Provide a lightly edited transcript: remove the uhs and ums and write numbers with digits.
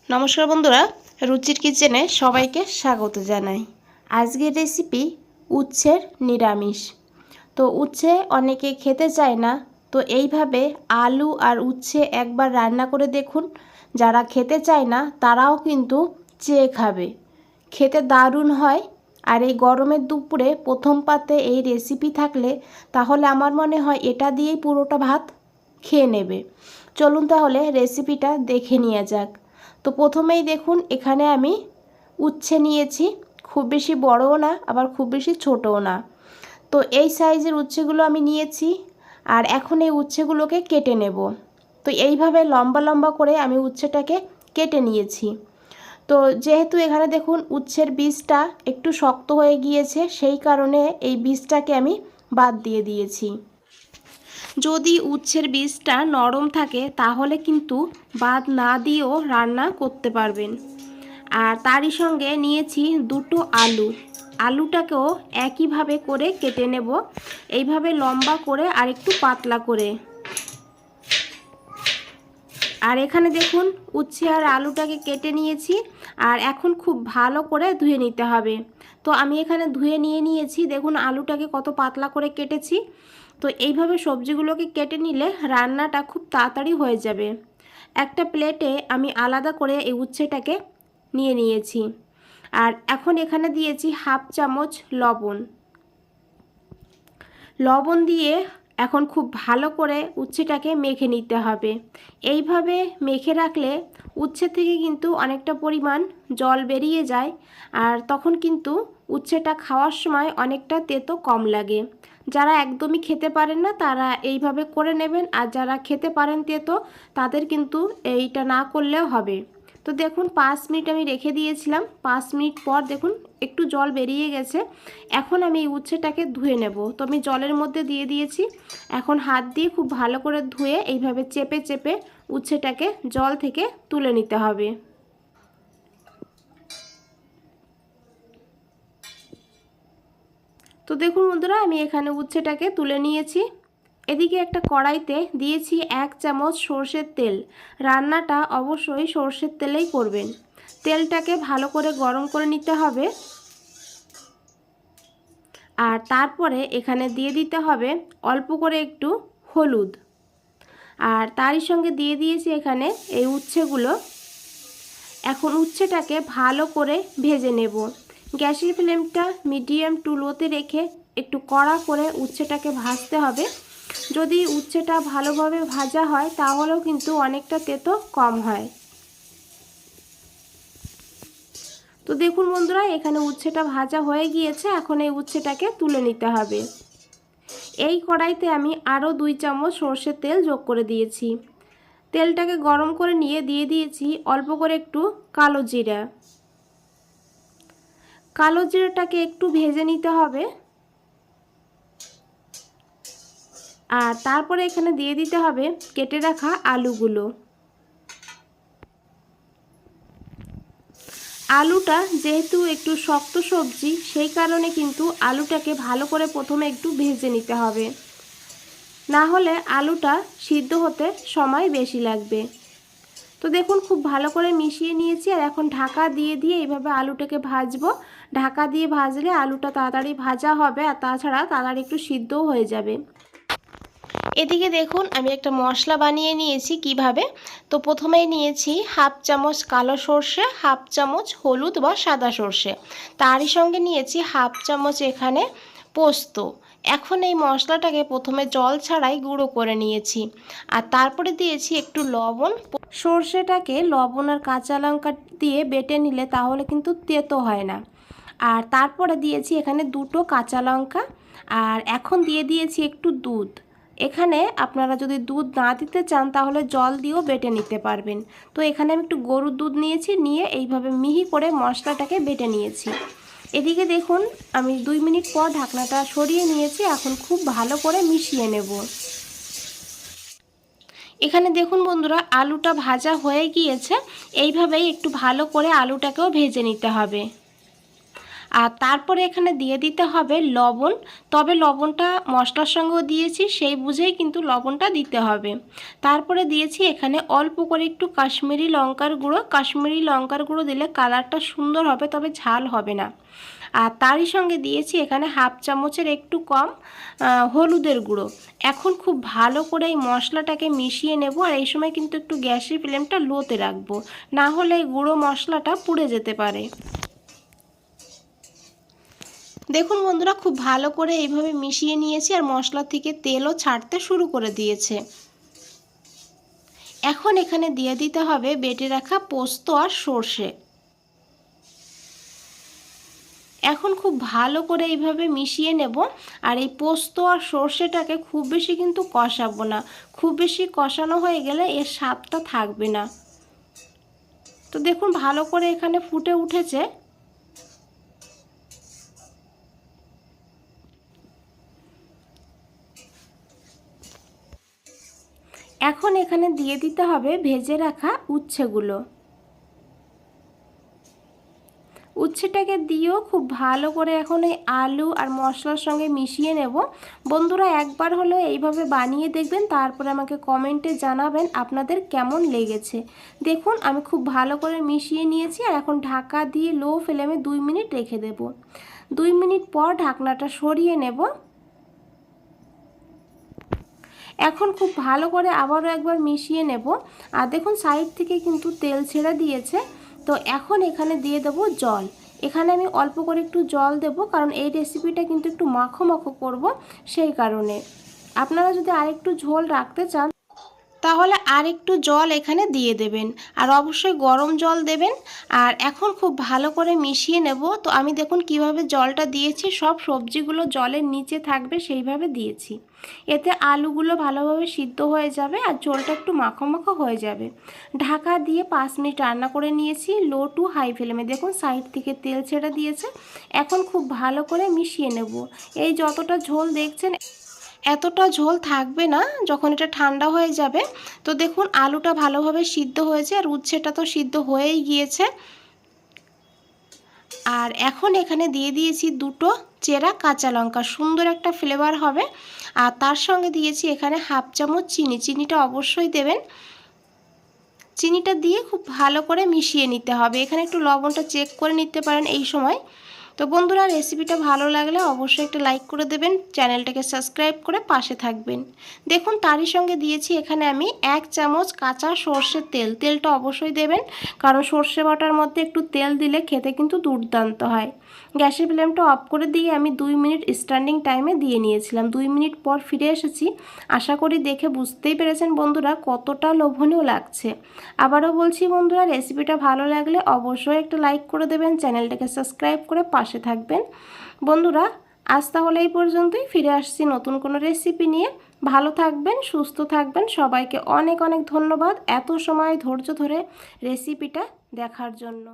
নমস্কার বন্ধুরা, রুচির কিচেনে সবাইকে স্বাগত জানাই। আজকের রেসিপি উচ্ছের নিরামিষ। তো উচ্ছে অনেকে খেতে চায় না, তো এইভাবে আলু আর উচ্ছে একবার রান্না করে দেখুন। যারা খেতে চায় না তারাও কিন্তু চেয়ে খাবে, খেতে দারুণ হয়। আর এই গরমের দুপুরে প্রথম পাতে এই রেসিপি থাকলে তাহলে আমার মনে হয় এটা দিয়েই পুরোটা ভাত খেয়ে নেবে। চলুন তাহলে রেসিপিটা দেখে নেওয়া যাক। তো প্রথমেই দেখুন এখানে আমি উচ্ছে নিয়েছি, খুব বেশি বড়ও না আবার খুব বেশি ছোটও না। তো এই সাইজের উচ্ছেগুলো আমি নিয়েছি। আর এখন এই উচ্ছেগুলোকে কেটে নেব। তো এইভাবে লম্বা লম্বা করে আমি উচ্ছেটাকে কেটে নিয়েছি। তো যেহেতু এখানে দেখুন উচ্ছের বীজটা একটু শক্ত হয়ে গিয়েছে, সেই কারণে এই বীজটাকে আমি বাদ দিয়ে দিয়েছি। যদি উচ্ছের বীজটা নরম থাকে তাহলে কিন্তু বাদ না দিয়েও রান্না করতে পারবেন। আর তারই সঙ্গে নিয়েছি দুটো আলু। আলুটাকেও একইভাবে করে কেটে নেব, এইভাবে লম্বা করে আর একটু পাতলা করে। আর এখানে দেখুন উচ্ছে আর আলুটাকে কেটে নিয়েছি। আর এখন খুব ভালো করে ধুয়ে নিতে হবে। তো আমি এখানে ধুয়ে নিয়েছি, দেখুন আলুটাকে কত পাতলা করে কেটেছি। তো এইভাবে সবজিগুলোকে কেটে নিলে রান্নাটা খুব তাড়াতাড়ি হয়ে যাবে। একটা প্লেটে আমি আলাদা করে এই উচ্ছেটাকে নিয়েছি। আর এখন এখানে দিয়েছি হাফ চামচ লবণ দিয়ে এখন খুব ভালো করে উচ্ছেটাকে মেখে নিতে হবে। এইভাবে মেখে রাখলে উচ্ছে থেকে কিন্তু অনেকটা পরিমাণ জল বেরিয়ে যায়, আর তখন কিন্তু উচ্ছেটা খাওয়ার সময় অনেকটা তেতো কম লাগে। যারা একদমই খেতে পারেন না তারা এইভাবে করে নেবেন, আর যারা খেতে পারেন তেতো তাদের কিন্তু এইটা না করলেও হবে। তো দেখুন 5 মিনিট আমি রেখে দিয়েছিলাম। 5 মিনিট পর দেখুন একটু জল বেরিয়ে গেছে। এখন আমি এই উচ্ছেটাকে ধুয়ে নেব। তো আমি জলের মধ্যে দিয়ে দিয়েছি। এখন হাত দিয়ে খুব ভালো করে ধুয়ে এইভাবে চেপে চেপে উচ্ছেটাকে জল থেকে তুলে নিতে হবে। তো দেখুন বন্ধুরা, আমি এখানে উচ্ছেটাকে তুলে নিয়েছি। এদিকে একটা কড়াইতে দিয়েছি 1 চামচ সর্ষের তেল। রান্নাটা অবশ্যই সর্ষের তেলেই করবেন। তেলটাকে ভালো করে গরম করে নিতে হবে। আর তারপরে এখানে দিয়ে দিতে হবে অল্প করে একটু হলুদ। আর তারই সঙ্গে দিয়ে দিয়েছি এখানে এই উচ্ছেগুলো। এখন উচ্ছেটাকে ভালো করে ভেজে নেব। গ্যাসের ফ্লেমটা মিডিয়াম টু লোতে রেখে একটু কড়া করে উচ্ছেটাকে ভাজতে হবে। যদি উচ্ছেটা ভালোভাবে ভাজা হয় তাহলেও কিন্তু অনেকটা তেতো কম হয়। তো দেখুন বন্ধুরা, এখানে উচ্ছেটা ভাজা হয়ে গিয়েছে। এখন এই উচ্ছেটাকে তুলে নিতে হবে। এই কড়াইতে আমি আরও 2 চামচ সর্ষের তেল যোগ করে দিয়েছি। তেলটাকে গরম করে নিয়ে দিয়ে দিয়েছি অল্প করে একটু কালো জিরা। কালো জিরাটাকে একটু ভেজে নিতে হবে। আর তারপরে এখানে দিয়ে দিতে হবে কেটে রাখা আলুগুলো। আলুটা যেহেতু একটু শক্ত সবজি, সেই কারণে কিন্তু আলুটাকে ভালো করে প্রথমে একটু ভেজে নিতে হবে, না হলে আলুটা সিদ্ধ হতে সময় বেশি লাগবে। তো দেখুন খুব ভালো করে মিশিয়ে নিয়েছি। আর এখন ঢাকা দিয়ে এইভাবে আলুটাকে ভাজবো। ঢাকা দিয়ে ভাজলে আলুটা তাড়াতাড়ি ভাজা হবে, আর তাছাড়া তাড়াতাড়ি একটু সিদ্ধও হয়ে যাবে। এদিকে দেখুন আমি একটা মশলা বানিয়ে নিয়েছি কিভাবে। তো প্রথমেই নিয়েছি হাফ চামচ কালো সর্ষে, হাফ চামচ হলুদ বা সাদা সর্ষে, তারই সঙ্গে নিয়েছি হাফ চামচ এখানে পোস্ত। এখন এই মশলাটাকে প্রথমে জল ছাড়াই গুঁড়ো করে নিয়েছি। আর তারপরে দিয়েছি একটু লবণ। সর্ষেটাকে লবণ আর কাঁচা লঙ্কা দিয়ে বেটে নিলে তাহলে কিন্তু তেতো হয় না। আর তারপরে দিয়েছি এখানে 2টো কাঁচা লঙ্কা। আর এখন দিয়ে দিয়েছি একটু দুধ। এখানে আপনারা যদি দুধ না দিতে চান তাহলে জল দিয়েও বেটে নিতে পারবেন। তো এখানে আমি একটু গরুর দুধ নিয়েছি, নিয়ে এইভাবে মিহি করে মশলাটাকে বেটে নিয়েছি। এদিকে দেখুন আমি 2 মিনিট পর ঢাকনাটা সরিয়ে নিয়েছি। এখন খুব ভালো করে মিশিয়ে নেব। এখানে দেখুন বন্ধুরা আলুটা ভাজা হয়ে গিয়েছে। এইভাবেই একটু ভালো করে আলুটাকেও ভেজে নিতে হবে। আর তারপরে এখানে দিয়ে দিতে হবে লবণ। তবে লবণটা মশলার সঙ্গেও দিয়েছি, সেই বুঝেই কিন্তু লবণটা দিতে হবে। তারপরে দিয়েছি এখানে অল্প করে একটু কাশ্মীরি লঙ্কার গুঁড়ো। কাশ্মীরি লঙ্কার গুঁড়ো দিলে কালারটা সুন্দর হবে, তবে ঝাল হবে না। আর তারই সঙ্গে দিয়েছি এখানে হাফ চামচের একটু কম হলুদের গুঁড়ো। এখন খুব ভালো করে এই মশলাটাকে মিশিয়ে নেব। আর এই সময় কিন্তু একটু গ্যাসের ফ্লেমটা লোতে রাখবো, না হলে এই গুঁড়ো মশলাটা পুড়ে যেতে পারে। দেখুন বন্ধুরা, খুব ভালো করে এইভাবে মিশিয়ে নিয়েছি আর মশলা থেকে তেলও ছাড়তে শুরু করে দিয়েছে। এখন এখানে দিয়ে দিতে হবে বেটে রাখা পোস্ত আর সর্ষে। এখন খুব ভালো করে এইভাবে মিশিয়ে নেব। আর এই পোস্ত আর সর্ষেটাকে খুব বেশি কিন্তু কষাবো না, খুব বেশি কষানো হয়ে গেলে এর স্বাদটা থাকবে না। তো দেখুন ভালো করে এখানে ফুটে উঠেছে। এখন এখানে দিয়ে দিতে হবে ভেজে রাখা উচ্ছেগুলো। উচ্ছেটাকে দিয়েও খুব ভালো করে এখন এই আলু আর মশলার সঙ্গে মিশিয়ে নেব। বন্ধুরা, একবার হলেও এইভাবে বানিয়ে দেখবেন, তারপরে আমাকে কমেন্টে জানাবেন আপনাদের কেমন লেগেছে। দেখুন আমি খুব ভালো করে মিশিয়ে নিয়েছি আর এখন ঢাকা দিয়ে লো ফ্লেমে 2 মিনিট রেখে দেব। 2 মিনিট পর ঢাকনাটা সরিয়ে নেব। এখন খুব ভালো করে আবারও একবার মিশিয়ে নেব। আর দেখুন সাইড থেকে কিন্তু তেল ছেড়ে দিয়েছে। তো এখন এখানে দিয়ে দেব জল। এখানে আমি অল্প করে একটু জল দেব, কারণ এই রেসিপিটা কিন্তু একটু মাখো মাখো করব, সেই কারণে। আপনারা যদি আরেকটু ঝোল রাখতে চান তাহলে আর একটু জল এখানে দিয়ে দেবেন, আর অবশ্যই গরম জল দেবেন। আর এখন খুব ভালো করে মিশিয়ে নেব। তো আমি দেখুন কিভাবে জলটা দিয়েছি, সব সবজিগুলো জলের নিচে থাকবে সেইভাবে দিয়েছি। এতে আলুগুলো ভালোভাবে সিদ্ধ হয়ে যাবে আর ঝোলটা একটু মাখো মাখো হয়ে যাবে। ঢাকা দিয়ে 5 মিনিট রান্না করে নিয়েছি লো টু হাই ফ্লেমে। দেখুন সাইড থেকে তেল ছেড়ে দিয়েছে। এখন খুব ভালো করে মিশিয়ে নেব। এই যতটা ঝোল দেখছেন এতটা ঝোল থাকবে না যখন এটা ঠান্ডা হয়ে যাবে। তো দেখুন আলুটা ভালোভাবে সিদ্ধ হয়েছে আর উচ্ছেটা তো সিদ্ধ হয়েই গিয়েছে। আর এখন এখানে দিয়ে দিয়েছি 2টো চেরা কাঁচা লঙ্কা, সুন্দর একটা ফ্লেভার হবে। আর তার সঙ্গে দিয়েছি এখানে হাফ চামচ চিনি। চিনিটা অবশ্যই দেবেন। চিনিটা দিয়ে খুব ভালো করে মিশিয়ে নিতে হবে। এখানে একটু লবণটা চেক করে নিতে পারেন এই সময়। তো বন্ধুরা, রেসিপিটা ভালো লাগলে অবশ্যই একটা লাইক করে দেবেন, চ্যানেলটাকে সাবস্ক্রাইব করে পাশে থাকবেন। দেখুন তারই সঙ্গে দিয়েছি এখানে আমি 1 চামচ কাঁচা সর্ষের তেল। তেলটা অবশ্যই দেবেন, কারণ সর্ষে বাটার মধ্যে একটু তেল দিলে খেতে কিন্তু দুর্দান্ত হয়। গ্যাসের ফ্লেমটা অফ করে দিয়ে আমি 2 মিনিট স্ট্যান্ডিং টাইমে দিয়ে নিয়েছিলাম। 2 মিনিট পর ফিরে এসেছি। আশা করি দেখে বুঝতেই পেরেছেন বন্ধুরা কতটা লোভনীয় লাগছে। আবারও বলছি বন্ধুরা, রেসিপিটা ভালো লাগলে অবশ্যই একটা লাইক করে দেবেন, চ্যানেলটাকে সাবস্ক্রাইব করে পাশে থাকবেন। বন্ধুরা, আজ তাহলে এই পর্যন্তই। ফিরে আসছি নতুন কোনো রেসিপি নিয়ে। ভালো থাকবেন, সুস্থ থাকবেন। সবাইকে অনেক অনেক ধন্যবাদ এত সময় ধৈর্য ধরে রেসিপিটা দেখার জন্য।